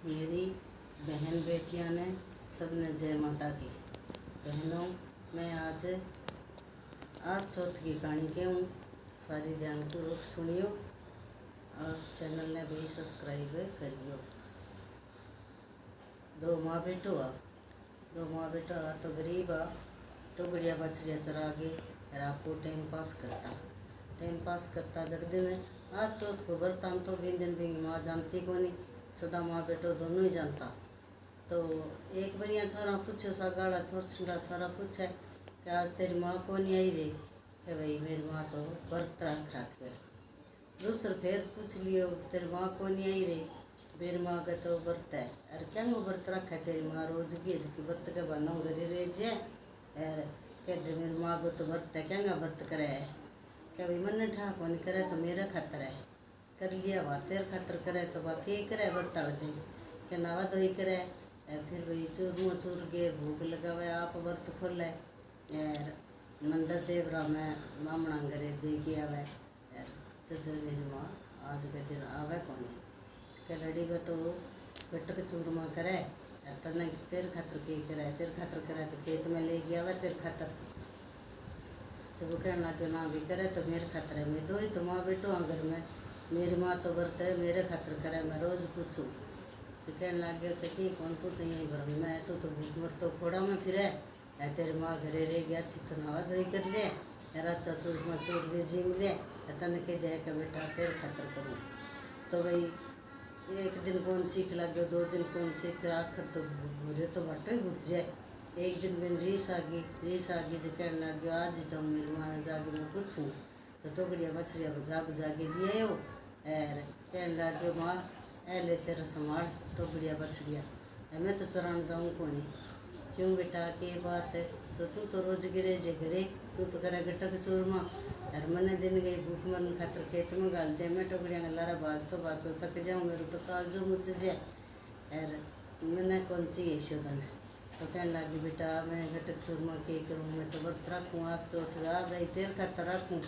मेरी बहन बेटियां ने सबने जय माता की। बहनों, मैं आज चौथ की कहानी कहूँ, सारी ध्यानपूर्वक सुनियो और चैनल ने भी सब्सक्राइब करियो। दो माँ बेटो तो गरीब टुकड़िया बछड़िया चरा के आपको टाइम पास करता जग दिन आज चौथ को बरतान तो बिन दिन बिंग माँ जानती को नहीं, सदा माँ बेटो दोनों ही जानता। तो एक बरिया छोरा पूछो सा गाड़ा छोर छिंडा सारा पूछे कि आज तेरी माँ को नहीं आई रे, कि भाई मेरी माँ तो व्रत रख रखे। दूसर फिर पूछ लियो तेरी माँ को नहीं आई रे, मेरी माँ का तो व्रत है। अरे क्या वो व्रत रखा है तेरी माँ रोज की व्रत के बनो घरे रह जे। अरे कहते मेरी माँ को तो व्रत है, क्या व्रत करे है, क्या भाई मन ठा को नहीं करे तो मेरा खातर है, कर लिया वहाँ तेरे खातर करे तो वह के करे व्रत वाले दिन के नावा दो ही करे। फिर भाई चूरमा चूर के भूख लगावे आप व्रत खोले यार मंदिर देवरा में मामना घरे दे के आवे। यार जब मेरी माँ आज के दिन आवे कौन के लड़ी में तो गटक चूरमा करे तने तेरे खातर के करे, तेरे खातर करे तो खेत में ले गया आवे तेरे खातर। जब वो कहने लगे ना भी करे तो मेरे खातर है, मैं दो ही तो माँ बेटो घर में, मेरी माँ तो व्रत है मेरे खातर करे, मैं रोज़ पूछूँ। तो कहने लगे कि कौन तू तो यहीं भर में तू तो भूख मर तो खोड़ा में फिर है, तेरी माँ घरे रह गया अच्छी तो नवा धोई कर ले अच्छा चूरमा चूर के जिम ले तने कह दे कि बेटा तेरे खातर करूँ। तो भाई एक दिन कौन सीख लगे, दो दिन कौन सीख, आखिर तो मुझे तो भट्टो ही घुट जाए। एक दिन बिन रीस आ गई से कहने लग गया आज ही जाऊँ मेरी माँ ने जाके मैं पूछूँ। तो टुकड़िया बछड़िया बजा के लिए आयो और कहने लग गया माँ ए ले तेरा संभाल टुकड़िया बछड़िया, मैं तो चरान जाऊँ को नहीं। क्यों बेटा के बात है, तो तू तो रोज गिरे जे घरे, तू तो करे गटक चूरमा और मैंने दिन गई भूख मन खातर खेत में गाल दे, मैं टुकड़िया का लारा बाजतो थक जाऊँ, मेरे तो कालजो मुझ जाए और मैंने कौन चाहिए शोधन। तो कहने लगी बेटा मैं गटक चूरमा के करूँ, मैं तो व्रत रखूँ आज चौथ आ गई तेरे खातर रखूँ,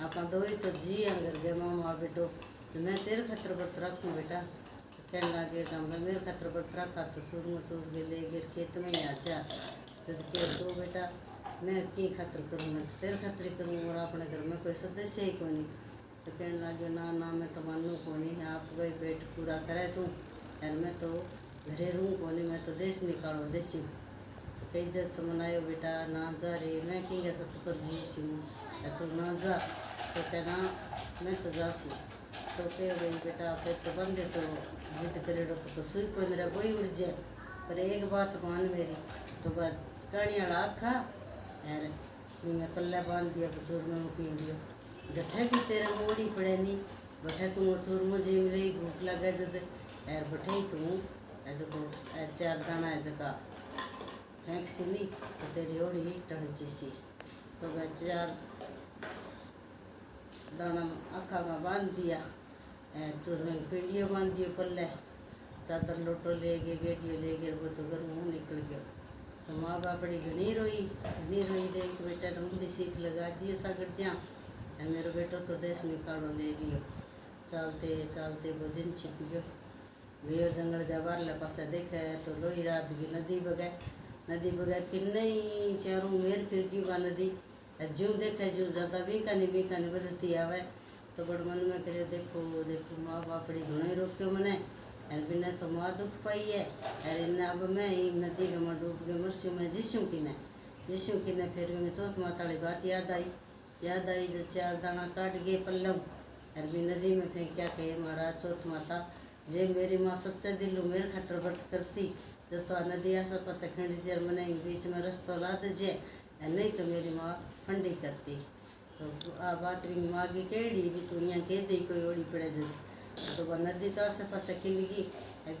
आप दो ही तो जी अंगर गए माँ बेटो, तो मैं तेरे खातर व्रत रखूँ बेटा। तो कहने लगे कि मैं मेरे खातर व्रत रखा तो चूरमा चूर के ले गए खेत में ही आ जा। तो तो बेटा मैं की खातर करूँ, मैं तो तेरे खातर ही करूँ और अपने घर में कोई सदस्य ही कोई नहीं। तो कहने लगे ना मैं तो मानू को नहीं, आप गई पेट पूरा करे तू और मैं तो घरे रहूँ को नहीं, मैं तो देश निकालो देसी कई देर तो मनायो बेटा ना जा रे, मैं कहेंगे सत पर जी सी हूँ तू ना जा। तो कहना मैं तो जासी। तो कह भाई बेटा फिर तो बंदे तो जिद करे तो कसुई को मेरा कोई उड़ जाए, पर एक बात मान मेरी। तो बात कहानी वाला आखा यार मैं पल्ला बांध दिया चूरमा में पी लियो, जठे भी तेरे मोड़ी पड़े नहीं बठे तू चूरमो जी मिले भूख लगे जद यार बठे ही तू को चार दाना है जगह फेंक सी नहीं तो तेरी ओड़ी टहची सी। तो मैं चार दाना आखा में बांध दिया, चूरमे में पिंडियो बांध दियो पल्ले, चादर लोटो ले गए गेटियो ले गए, वो तो घर मुँह निकल गया। तो माँ बापड़ी घनी रोई देख बेटा ने ऊँधी सीख लगा दिए सागरतियाँ, मेरे बेटो तो देश निकालो ले लियो। चलते चलते वो दिन छिप गयो जंगल गया बारले पासे देखे तो लोही रात की नदी बगे कि नहीं चारों मेर फिर की बा नदी ज्यों देखे ज्यों ज़्यादा बीकानी बदती आवे। तो बड़ मन में करे देखो माँ बापड़ी घणो रोक्यो मने और बिना तो माँ दुख पाई है और इन्हें अब मैं ही नदी में डूब के मरस्यू में जिस्यूँ की ने फिर मैं चौथ माता वाली बात याद आई जो चार दाना काट गए पल्लम और भी नदी में फेंक क्या कहे महाराज चौथ माता जे मेरी माँ सच्चे दिलू मेरे खातर व्रत करती जो तो नदी आस पास खंड जर मने बीच में रस्तो ला दे नहीं तो मेरी माँ फंडी करती। तो आ बात भी माँ की केड़ी भी तू यहाँ कह दी कोई ओड़ी पड़े जब तो वह नदी तो आसे पास खिल गई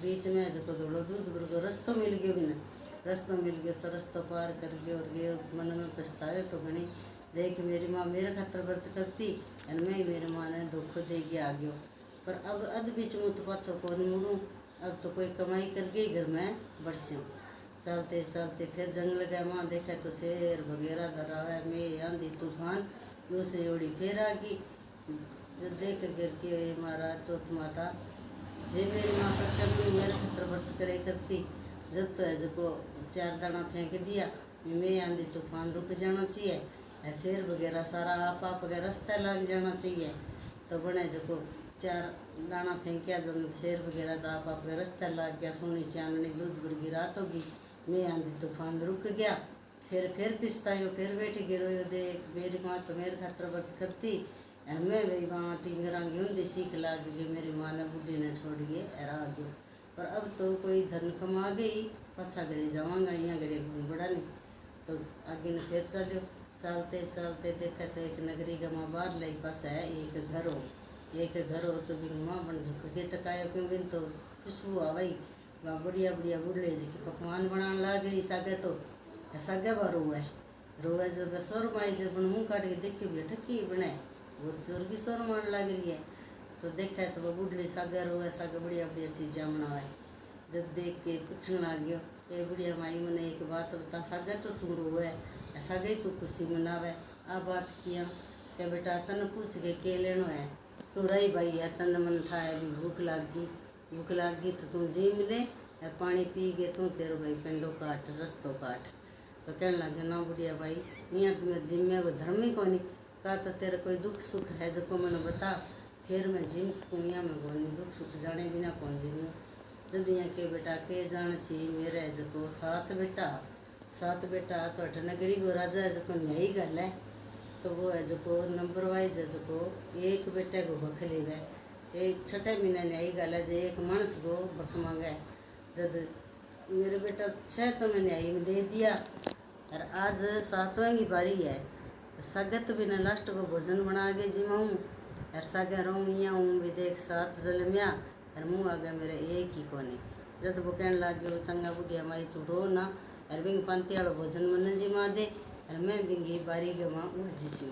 बीच में जो धोड़ो दूध को रस्तो मिल गयो भी रस्तो मिल गयो तो रस्तो पार कर गयो और गयो मन में पछतायो तो घनी देख मेरी माँ मेरे खातर व्रत करती और मैं मेरी माँ ने दुख दे गया आ गयो। पर अब अध बीच में तो पाछो कौन मुड़ूँ, अब तो कोई कमाई कर गई घर में बरस्यूँ। चलते चलते फिर जंगल गए माँ देखा तो शेर वगैरह धरा है मैं आंधी तूफान दूसरी ओड़ी फिर आ गई। जब देख गिर के महाराज चौथ माता जे मेरी माँ सच्चा में मेरे खतर व्रत करे करती। जब तो है जो 4 दाना फेंक दिया, मैं आंधी तूफान रुक जाना चाहिए, शेर वगैरह सारा आप के रास्ता लग जाना चाहिए। तो बने जो 4 दाना फेंकिया, जब शेर वगैरह का आप के रास्ता लग गया, सोनी चांदनी दूध भर रात होगी, मैं आंधी तूफान रुक गया। फिर पिछतायो, फिर बैठ गिरो, देख मेरी माँ तो मेरे खातर व्रत करती, और मैं भाई वहाँ टिंगरांगी हूँ सीख लाग गई, मेरी माँ ने बुढ़ी ने छोड़ गए आ गयो। पर अब तो कोई धन कमा गई, पछा घरे जावांगा, यहाँ घरे घूम बड़ा नहीं। तो आगे ने फिर चलो, चलते चलते देखा तो एक नगरी गमा बाहर लई पास है एक घर हो तो बिन माँ बन झुक के तकायो, क्यों बिन तो खुशबू आ भाई, वह बढ़िया बढ़िया बुढ़ले जी की पकवान बनाने लग रही। सागे तो सागे बा रोए जब सोर माई जब मुँह काट के देखी बोले ठकी बनाए, वो जोर की सोर मान लग रही है। तो देखा तो वह बुढ़ली सागे रोए, सागे बढ़िया बढ़िया चीज़ें बनाए। जब देख के पूछने लग गयो, ए बुढ़िया माई मैंने एक बात बता, सागे तो तू रोए, सागे तू खुशी मनावे, आ बात किया क्या बेटा तन पूछ के लेनो है, तू रही भाई है तन मन था अभी भूख लाग गई तो तू जी मिले और पानी पी गए तू, तेरे भाई पिंडो काट रस्तो काट। तो कहने लगे ना बुढ़िया भाई, यहाँ तुम्हें जिम्मे को धर्म ही कोनी, कहा तो तेरा कोई दुख सुख है जो मैंने बता, फिर मैं जिम सकूँ, यहाँ में कोनी दुख सुख जाने बिना कौन जिम्मे। जब यहाँ के बेटा के जान सी मेरे जो 7 बेटा तो 8 नगरी को राजा है जो न्यायी गल है। तो वो है जो नंबर वाइज है जो एक बेटे को बख लेवे, एक 6 महीने न्यायी गल है जो एक मानस को बख मांगे। जब मेरे बेटा 6 तो मैं न्यायी में दे दिया, और आज 7वां की बारी है। सगत बिना लास्ट को भोजन बना के जिमाऊँ, और सागे रहूँ यहाँ हूँ भी देख 7 जलमिया, और मुँह आ गया मेरे एक ही कोने। जब वो कहने लग गया, चंगा बुढ़िया माई तू रो ना, और बिंग पंती वाला भोजन मन जिमा दे, और मैं बिंगी बारी के वहाँ उड़ जीसी।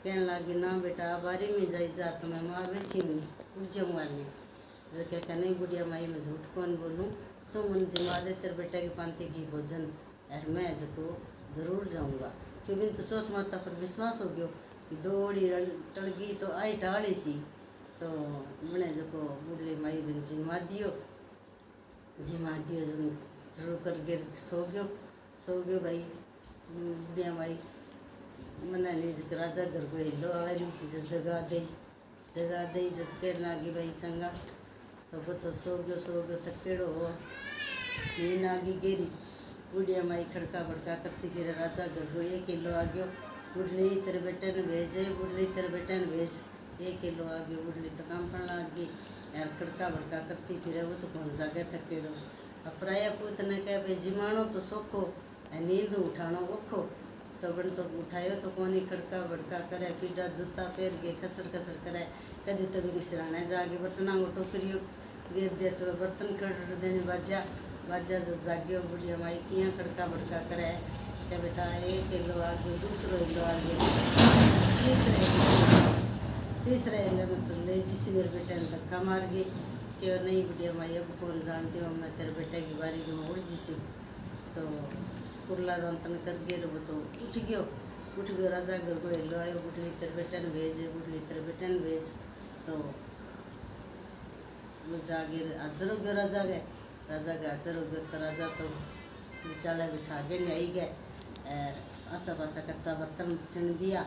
कहने लगी ना बेटा बारी में जाई जा, तो मैं वहाँ बैठी हूँ उड़ जाऊँ मारने। जो क्या नहीं बुढ़िया माई मैं झूठ कौन बोलूँ, तो मन जिमा दे तेरे बेटे की पंती की भोजन, और मैं जो ज़रूर जाऊँगा। क्यों बिन तो चौथ माता पर विश्वास हो गयो कि दौड़ी टल गई तो आई टाड़ी सी। तो मैंने जो बुढ़ली माई बिन जिमा दियो जो जरूर कर गिर सो गयो भाई। बुढ़िया माई मना नहीं राजा घर को हिलो आवे जो जगा दे जब कहने लगी भाई चंगा, तो वो तो सो गयो तो केड़ो हो नींद आगी गेरी। बुढ़िया माई खड़का भड़का करती फिर राजा घर को 1 किलो आ गयो, बुढ़ली तेरे बेटे ने भेजे, बुढ़ली तेरे बेटे ने भेज, 1 किलो आ गयो। बुढ़ली तो काम करने लग गई, यार खड़का भड़का करती फिर वो तो कौन जागे थकेड़ो। अब प्राया पूत ने कहा भाई जिमानो तो सोखो, नींद उठानो औखो। तो बन तो उठायो तो कोनी खड़का भड़का करे, पीड़ा जूता पैर के खसर करे, कभी तो भी सिराने जागे बर्तना को टोकरियो गिर दे तो बर्तन खड़ देने बाजा जो जागियो। बुढ़िया माई किया खड़का भड़का करे, क्या बेटा 1 किलो आ गयो, 2 किलो आ गयो, तीसरे हिले में तो ले जिसी मेरे बेटे ने धक्का मार गई। क्यों नहीं बुढ़िया माई अब कौन जानती हूँ, मैं तेरे बेटे की बारी में उड़ जिसी। तो कुरला रंतन कर गए वो तो उठ गयो राजा घर को हिलो आयो, बुढ़ली तेरे बेटे ने भेज। तो वो जागे हाजर हो गयो राजा के हाजर हो गयो। तो राजा तो बिचारा बिठा के न्याई गए, और आसा पासा कच्चा बर्तन चन दिया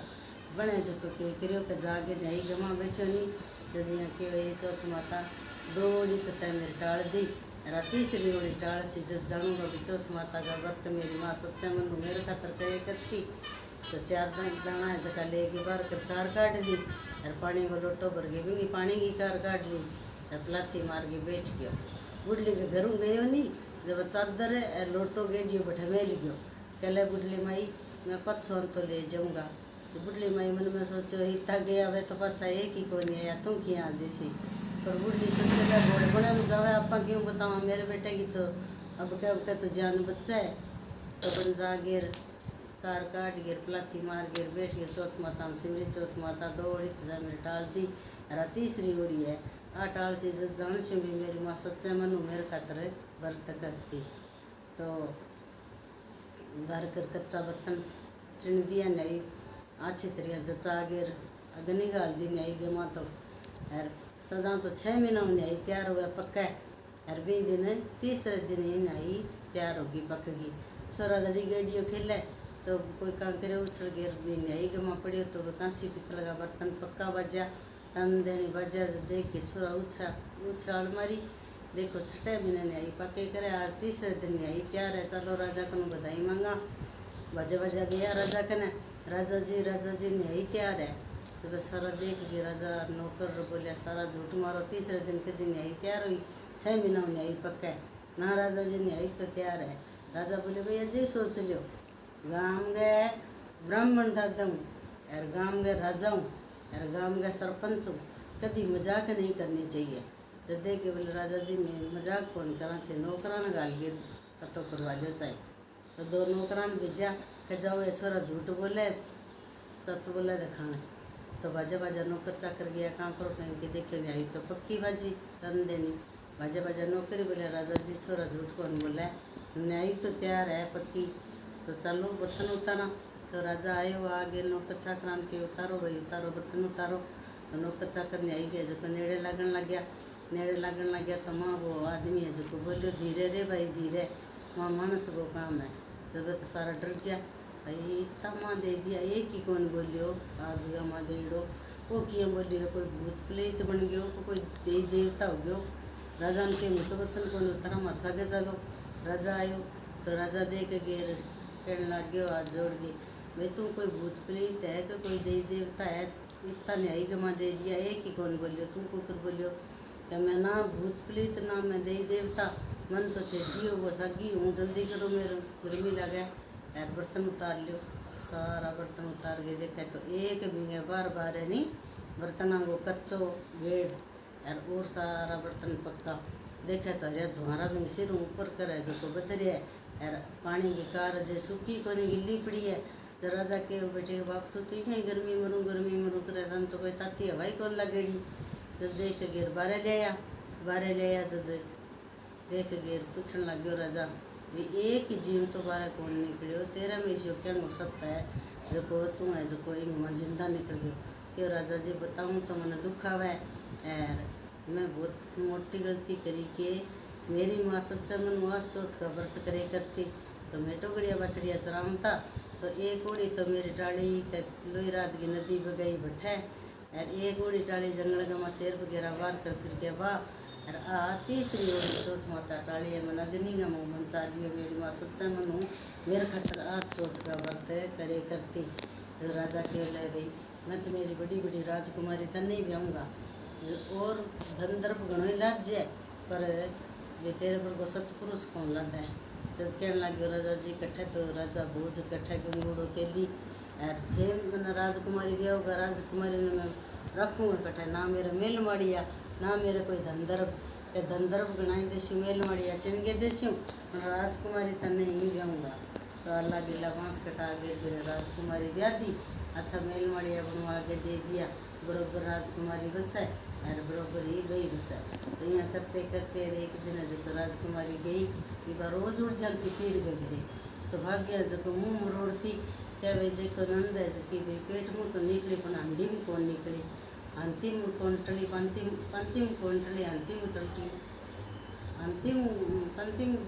बने जो के करियो के जागे न्याई गमा बैठो नहीं। जब यहाँ के ये चौथ माता दौड़ी तो तय मेरी टाल दी, और तीसरी ओड़ी टाल सी जब जानूंगा भी चौथ माता का व्रत मेरी माँ सच्चा मन मेरे खातर करे करती। तो 4 दाना जगह लेके बाहर कर कार काट दी, और पानी को लोटो भर के भी पानी की कार काट ली, और लाती मार के बैठ गयो। बुढ़ली के घरों गयो नहीं, जब चादर है लोटो गेडियो बैठे मेल गयो। कहले बुढ़ली माई मैं पछुआन तो ले जाऊँगा। तो बुढ़ली माई मन में सोचो इतना गया वे तो पाछा एक ही कोनी है, या तू किया जैसी। पर बुढ़ली सोचेगा घोड़ बड़े में जावे आपा क्यों बतावा मेरे बेटे की, तो अब क्या तो जान बच्चा है। तो बन जा गिर कार काट गिर पलाथी मार गिर बैठ गए। चौथ माता सिमरी चौथ माता दौड़ी तो जा मेरी टाल दी, और तीसरी ओड़ी है आ टाल से जो जान से भी मेरी माँ सच्चा मनु मेरे खातर व्रत करती। तो भर कर कच्चा बर्तन चिन दिया नहीं अच्छी तरह जचा गिर अग्नि गाल दी नहीं गमा। तो और सदा तो 6 महीना ने आई तैयार हुआ पक्का और भी दिन तीसरे दिन ही आई तैयार होगी पक गई। छोरा दड़ी गेडियो खेले तो कोई काम करे उछल गिर भी नहीं आई गमा पड़ियो तो कांसी पित्तल का बर्तन पक्का बजा टन देनी बजा देख के छोरा उछाल मारी देखो 6 महीने नहीं आई पक्के करे आज तीसरे दिन नहीं आई तैयार है। चलो राजा को बधाई मांगा बजा बजा गया राजा कने राजा जी नहीं आई तैयार है। जब सारा देख के राजा नौकर बोलिया सारा झूठ मारो तीसरे दिन के दिन नहीं आई तैयार हुई 6 महीना नहीं आई पक्का ना राजा जी नहीं आई तो तैयार है। राजा बोले भैया जी सोच लियो गांव गए ब्राह्मण दादा हूँ और गांव गए राजा हूँ और गांव गए सरपंच हूँ कभी मजाक नहीं करनी चाहिए। तो देख के बोले राजा जी मैं मजाक कौन करा थे नौकरान गाल के पतो करवा लियो चाहे तो 2 नौकरान भेजा के जाओ ये छोरा झूठ बोले सच बोले दिखाने तो बाजा बाजा नौकर चाकर गया कहाँ करो पहन के देखे नहीं आई तो पक्की बाजी तन देनी बाजा बाजा नौकरी बोले राजा जी छोरा झूठ कौन बोला न्याय तो तैयार है पक्की तो चलो बर्तन उतारा तो राजा आयो आगे नौकर चाकर के उतारो भाई उतारो बर्तन उतारो तो नौकर चाकर ने आई गया जो नेड़े लगन लग गया तो माँ वो आदमी है जो बोलियो धीरे रे भाई धीरे माँ मानस को काम है जब तो सारा डर गया भाई इतना माँ दे दिया एक ही कौन बोलियो आगे का माँ दे दो वो किया बोलियो कोई भूत प्रेत बन गयो कोई देवी देवता हो गयो। राजा के मुँह बर्तन कौन उतारा मर सके चलो राजा आयो तो राजा दे के गेर कहने लग गयो हाथ जोड़ के भाई तू कोई भूत प्रेत है कि कोई देवी देवता है इतना न्यायी गमा दे दिया एक ही कौन बोलियो तू को फिर बोलियो कि मैं ना भूत प्रेत ना मैं देवी देवता मन तो थे दियो वो सगी हूँ जल्दी करो मेरे गर्मी लगे यार बर्तन उतार लियो सारा बर्तन उतार के देखा तो एक भी बार बार है नहीं बर्तन को कच्चो गेड़ यार और सारा बर्तन पक्का देखा तो अरे झुआरा भी सिर ऊपर करे जो को बदरिया यार पानी की कार जे सूखी को नहीं गिल्ली पड़ी है। तो राजा के बेटे के बाप तो ही गर्मी मरूँ करे रन तो कोई ताती हवाई कौन लगेड़ी तो देख गिर बारे ले आया जब देख गिर पूछने लग गयो राजा भी एक ही जीव तो बारह कौन निकलियो तेरा में जो क्या हो सकता है जो को तू है जो कोई जिंदा निकल गयो क्यों राजा जी बताऊँ तो मैंने दुख आवा है यार मैं बहुत मोटी गलती करी के मेरी माँ सच्चा मन मास चौथ का व्रत करे करती तो मैं टोकड़िया बछड़िया चराम था तो एक ओड़ी तो मेरी टाली लोई रात की नदी बगई बैठे और एक ओड़ी टाली जंगल गमा शेर वगैरह वार कर फिर के वाह और आ तीसरी ओड़ी चौथ माता टाली है मन अग्नि का मुँह मन चालियो मेरी माँ सच्चा मन हूँ मेरे खातर आज चौथ का व्रत करे करती। तो राजा के ले गई मैं तो मेरी बड़ी बड़ी राजकुमारी तो नहीं ब्याऊँगा और धन दर्प घणो लाज जाए पर ये तेरे पर को सतपुरुष कौन लग है। जब कहने लगे राजा जी कट्ठे तो राजा भोज कट्ठे क्यों गुड़ो तेली और थे मैंने राजकुमारी ब्याह होगा राजकुमारी ने मैं रखूँगा कट्ठे ना मेरा मेल माड़िया ना मेरे कोई धंधर्व गणाई देसी मेल माड़िया चिनगे देसी राजकुमारी तो नहीं ब्याऊँगा। तो अल्लाह गिला बाँस कटा के फिर राजकुमारी ब्याह दी अच्छा मेल माड़िया बनवा के दे दिया बरोबर राजकुमारी बस है और बरोबर ही गई बस है। तो यहाँ करते करते एक दिन जो राजकुमारी गई कि बार रोज उड़ जाती पीर के घरे तो भाग्य जो मुँह मरोड़ती क्या भाई देखो नंद है जो कि भाई पेट मुँह तो निकली पर हंडी में कौन निकली अंतिम कोंटली अंतिम कोंटली अंतिम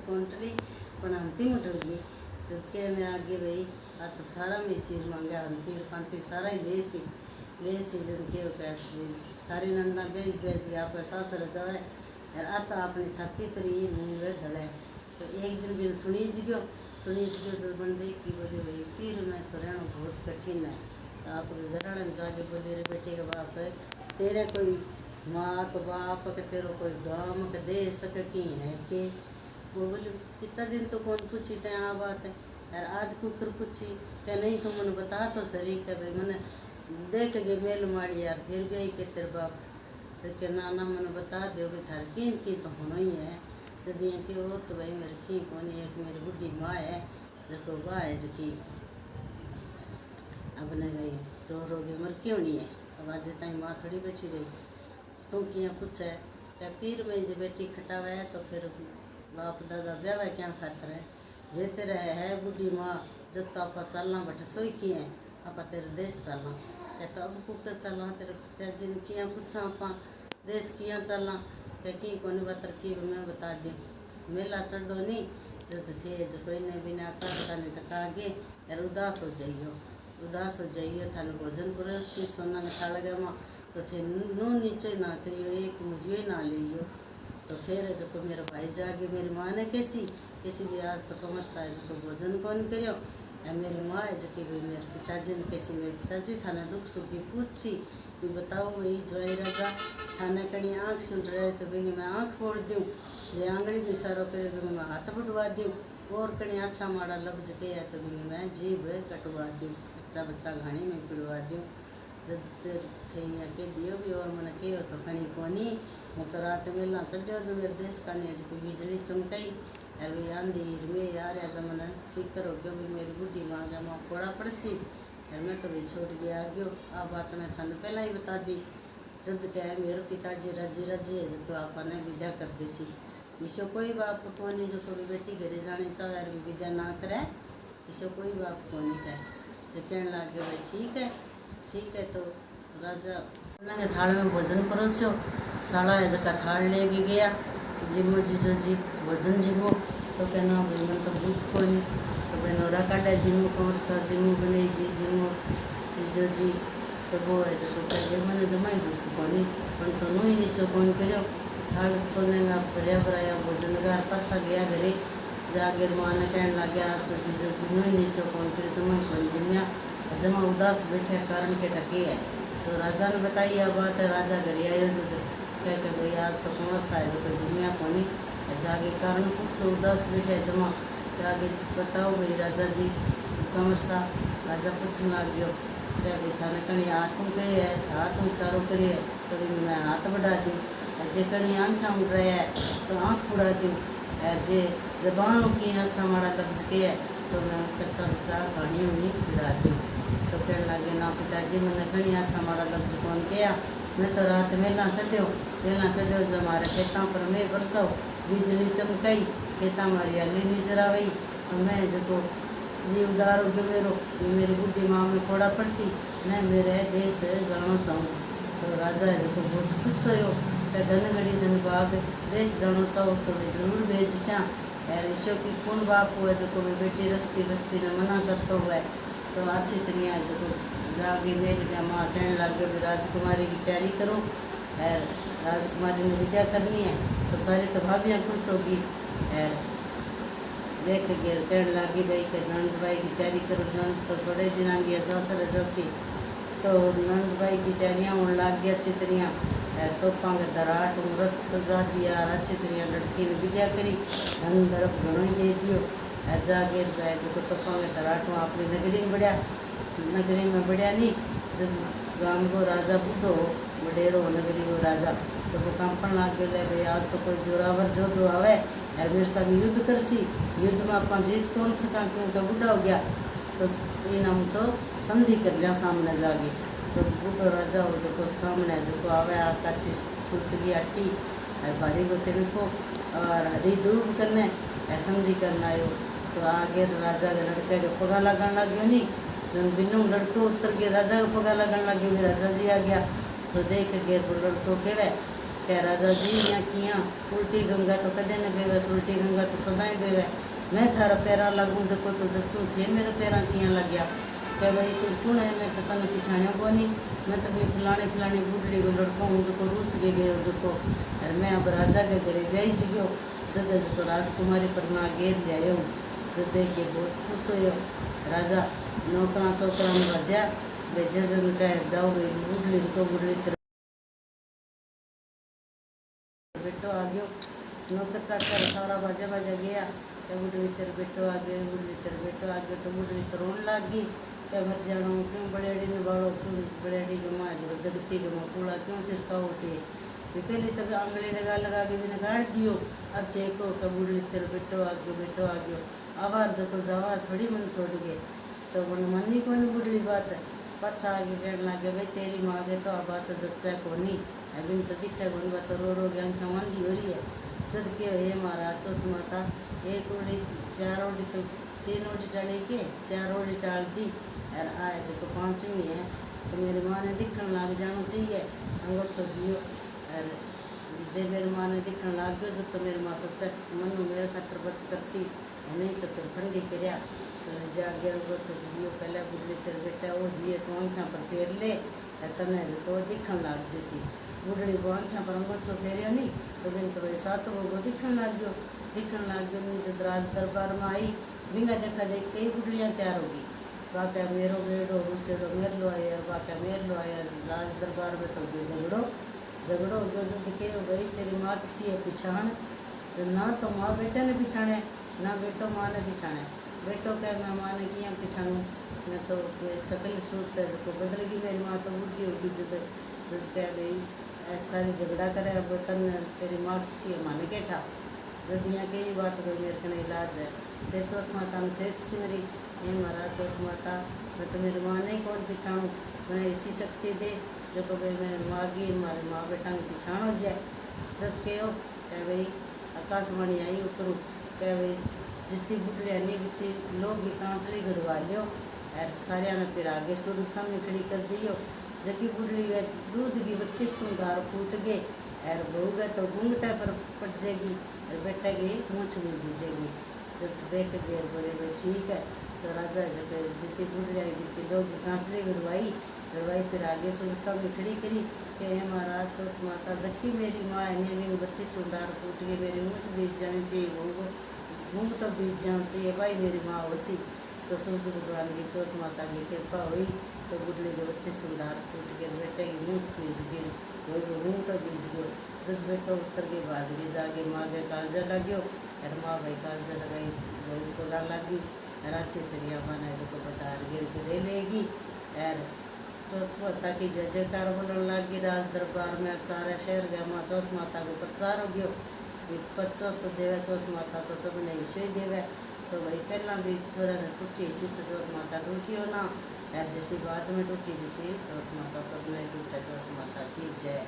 कोंटली पर अंतिम उठल गई। तो कहने आगे भाई आ तो सारा में सिर मांगा अंतिम पंती सारा ही ले जन के सारी नंदा बेच के आपका सासर जावे और आता अपनी छाती पर ही मुँह धड़े। तो एक दिन भी सुनीज गयो तो बन देख की बोले भाई पीर में तो रहना बहुत कठिन है। तो आपके घर में जाके बोले रे बेटे के बाप तेरे कोई माँ के बाप के तेरो कोई गाँव के दे सके की है कि वो बोले कितना दिन तो कौन पूछी ते आ बात है यार आज कुकर पूछी क्या नहीं तो मैंने बता तो सही के भाई मैंने देख गए मेल माड़ी यार फिर भी के तेरे बाप तो क्या नाना मैंने बता दो भाई थार की तो होना ही है यदि कि और तो भाई मेरे की कौन एक मेरी बुढ़ी माँ है जो वाह है जो कि अब नहीं भाई रो के मर क्यों नहीं है अब आज तक माँ थोड़ी बैठी रही तू क्या पूछ है क्या पीर में जो बेटी खटावा है तो फिर बाप दादा ब्याह क्या खातर है जेते रहे है बुढ़ी माँ जब तो आप चलना बटे सोई किए हैं आप तेरे देश चलना या तो अब कुकर चलना तेरे पिताजी ने किया पूछा आप देश किया चलना कि कोनी बतर की मैं बता दूँ मेला चढ़ो नहीं जब थे जो कोई ने बिना आकाश का नहीं तक आगे यार उदास हो जाइयो थाने भोजन परोसी सोना ने खा लगे माँ तो थे नू नीचे ना करियो एक मुझे ना लियो तो फिर जो मेरा भाई जागे मेरी माँ ने कैसी भी आज तो कमर साइज को भोजन कौन करियो या मेरी माँ है जो कि भाई मेरे पिताजी ने कैसी मेरे पिताजी थाने दुख सुख की पूछी भी बताओ वही जोई राजा थाने कड़ी आँख सुन रहे तो भी मैं आँख फोड़ दूँ जे आंगड़ी भी इशारो करे तो मैं हाथ बढ़वा दूँ और कड़ी अच्छा माड़ा लफ्ज के है तो भी मैं जीभ कटवा दूँ बच्चा घानी में पिड़वा दूँ जब थे यहाँ के दियो भी और मन के हो तो कणी कोनी मैं तो रात मेला चढ़ो जो मेरे देश का नहीं जो बिजली चमकाई यार भी आंधी में यार ऐसा मन फिक्र हो गया भी मेरी बुढ़ी माँ गया माँ फोड़ा पड़सी यार मैं तो भी छोड़ गया आ गयो आ बात मैं थाने पहला ही बता दी जब क्या मेरे पिताजी राजी है जो आपने विद्या कर देसी इसे कोई बाप को नहीं जो कोई बेटी घरे जाने चाहे यार विद्या ना करे इसे कोई बाप को नहीं कहे जो कहने लग गया भाई ठीक है तो राजा के थाल में भोजन परोसो साड़ा है जका थाल लेके गया जिमो जीजो जी भोजन जिमो तो कहना भाई मैं तो भूख को नहीं तो भाई नोरा काटा जिमो कौन सा जिमो बने जी जिमो जीजो जी तो वो है जो कहे मैंने जमाई भूख को नहीं पर तो नो ही नीचो कौन करो थाल सोने का भरिया भराया भोजन गार पाछा गया घरे जागे माँ ने कहने लग गया आज तो जीजो जी नो ही नीचो कौन करे तो मैं कौन जिम्या जमा उदास बैठे कारण के ठके है तो राजा ने बताई यह बात है राजा घरे आयो जो कह के भाई आज तो कुंवर सा है जो जिम्या कोनी जागे कारण कुछ उदास बैठे जमा जागे बताओ भाई राजा जी कुंवर सा राजा पूछने लग गयो क्या भाई थाने कणी हाथ पे है हाथ इशारो करे तो मैं हाथ बढ़ा दूँ जे कणी आँखें उड़ रहा है तो आँख उड़ा दूँ जे जबान की अच्छा माड़ा लफ्ज के है तो मैं कच्चा बच्चा कहानी हुई खिला दूँ तो कहने लगे ना पिताजी मैंने कहीं अच्छा हमारा लफ्ज कौन किया मैं तो रात मेला चढ़ो जो हमारे खेतों पर मैं बरसाओ बिजली चमकाई खेता हमारी हली नजर आई तो मैं जो जीव डारो गयो मेरी बुढ़ी माँ में फोड़ा पड़सी मैं मेरे देश जाना चाहूँ तो राजा जो बहुत खुश हो धन घड़ी धन भाग देश जाना चाहो तो मैं जरूर भेज चा यार ईशो की कौन बाप हुआ जो मैं बेटी रस्ती बस्ती ने मना करता हुआ है तो अच्छी तरह जो जागे मेल गया माँ कहने लग गए राजकुमारी की तैयारी करो और राजकुमारी ने विद्या करनी है तो सारी तो भाभियाँ खुश होगी और देख के कहने लगी भाई के नंद भाई की तैयारी करो नंद तो बड़े दिन आ गया सासर जैसी तो नंद भाई की तैयारियाँ होने लग गया अच्छी तरह तोपा के दराट व्रत सजा दिया और अच्छी तरह लड़की ने विद्या करी धन दरफ घणो ही दे दियो जागे गए जो तोपा के दराट अपनी नगरी में बढ़िया नहीं जब गांव को राजा बूढ़ो वडेरो नगरी को राजा तो वो कंपन लग गए भाई आज तो कोई जोरावर जोधो आवे और मेरे साथ युद्ध करसी युद्ध में अपना जीत कौन सका क्योंकि बूढ़ा हो गया तो इन हम तो संधि कर लिया सामने जाके तो बूढ़ो राजा हो जो सामने जो आवे कच्ची सूत की अट्टी और भारी को तिनको और हरी दूब करने संधि करना आयो तो आगे राजा के लड़के के पगा लगन लग गयो नहीं जब बिन्नू लड़को उतर के राजा को पगा लगन लग गयो राजा जी आ गया तो देख के वो लड़को कहवे क्या राजा जी यहाँ किया उल्टी गंगा तो कदे न बेवे उल्टी गंगा तो सदाई बेवे मैं थारा पैरा लगूँ जो तो जचूँ थे मेरे पैरा किया लग गया क्या भाई तू कौन है मैं तो तन पिछाणियों को नहीं मैं तो भी फलाने बुढ़ड़ी को लड़को हूँ जो रूस के गए जो और मैं अब राजा के घरे ब्याई गयो जब जो राजकुमारी पर ना घेर लिया जो देख के बहुत खुश हो राजा नौकरा चौकरा में राजा बेजे जन कह जाओ भाई बुढ़ली बेटो आ गयो नौकर चाकर सारा बाजा गया क्या बुढ़ली तेरे बेटो आ गए बुढ़ली तेरे बेटो आ गए तो बुढ़ली तो रोने लग गई क्या मर जानो क्यों बड़ेड़ी ने बाड़ो क्यों बड़ेड़ी के माँ जगती के माँ कूड़ा क्यों सिरका होती है पहले तब आंगली लगा के भी गाड़ दियो अब देखो क्या बुढ़ली तेरे बेटो आ गयो आवार जो जवार थोड़ी मन छोड़ गए तो बोले मनी को नहीं बुढ़ली बात है पच्छा आगे कहने लगे भाई तेरी माँ के तो अब बात जच्चा को नहीं अभी तो दिखा कौन बात रो के आंखें मंदी हो रही है जब के ये महाराज चौथ माता एक रोटी 4 रोटी तो 3 रोटी टाली के 4 रोटी टाल दी और आज जो 5वीं है तो मेरी माँ ने दिखने लग जाना चाहिए अंगूठो दियो और जे मेरी माँ ने दिखने लग गयो जो तो मेरी माँ सच्चा मन मेरे खातर व्रत करती है, नहीं तो फिर फंडी करया तो जागे वो दियो पहले बुढ़ी तेरे बेटा वो दिए तो आँखा पर फेर ले तने तो दिखन लग जैसी बुढ़ी को आँखा पर अंगोछो फेरियो नहीं तो बिन तो वैसा तो वो दिखन लग गयो नहीं जब राज दरबार में आई बिंगा देखा देख के ही बुढ़ियाँ तैयार होगी बाका मेरो बेड़ो रूसेड़ो मेर लो आया बाका मेर लो आया राज दरबार में तो गयो झगड़ो हो गयो जो दिखे भाई तेरी माँ किसी है पिछाण तो ना तो माँ बेटे ने पिछाणे ना बेटो माँ ने पिछाणे बेटो कह मैं माँ ने किया पिछाणू न तो सकल सूरत है जो बदलेगी मेरी माँ तो बुढ़ी होगी जब कह भाई ऐसा झगड़ा करे अब तन तेरी माँ किसी है माने के ठा जब यहाँ कई बात कोई मेरे को इलाज है फिर चौथ माता में फिर सिमरी ये महाराज चौथ माता मैं तो मेरी माँ नहीं कौन पिछाणू मैंने ऐसी शक्ति दे जो को भाई मैं माँ की हमारे माँ बेटा में पिछाण हो जाए जब कहो कह भाई आकाशवाणी आई ऊपर कह भाई जितनी बुढ़िया नहीं बीती लोग ही कांचड़ी गड़वा लियो और सारिया ने फिर आगे सूरज सामने खड़ी कर दियो जबकि बुढ़ी गए दूध की 32 सुंधार फूट गए और बहू गए तो घूंघटे पर पड़ जाएगी और बेटा की मूँछ भी जीजेगी जब देख देर बोले भाई ठीक है तो राजा जब जितनी बुढ़िया बीती लोग की कांचड़ी गड़वाई फिर आगे सूरज सामने खड़ी करी कि हे महाराज चौथ माता जबकि मेरी माँ है भी 32 सुंधार फूट गई मेरी मूँछ बीज जानी चाहिए घूंघ तो बीज जाना चाहिए भाई मेरी माँ वसी तो सूरज भगवान की चौथ माता की कृपा हुई तो बुढ़ली को 32 सुंधार फूट गए बेटे की मूँछ बीज गिर वही घूंघ तो बीज गयो जब बेटा उतर के भाज गए जाके माँ के कालजा लग्यो और माँ भाई कालजा लगाई बहू को गा लगी रांची तरिया बना जो बटार गिर गिरे लेगी और चौथ माता की जय जयकार बोलने लगी राज दरबार में सारा शहर गया माँ चौथ माता को प्रचार हो गयो बच्चों तो देवे चौथ माता तो सब ने इसे देवे तो भाई पहला भी छोरा ने टूटी इसी तो चौथ माता टूटी हो ना यार जैसी बाद में टूटी जैसी चौथ माता सब ने टूटा चौथ माता की जय।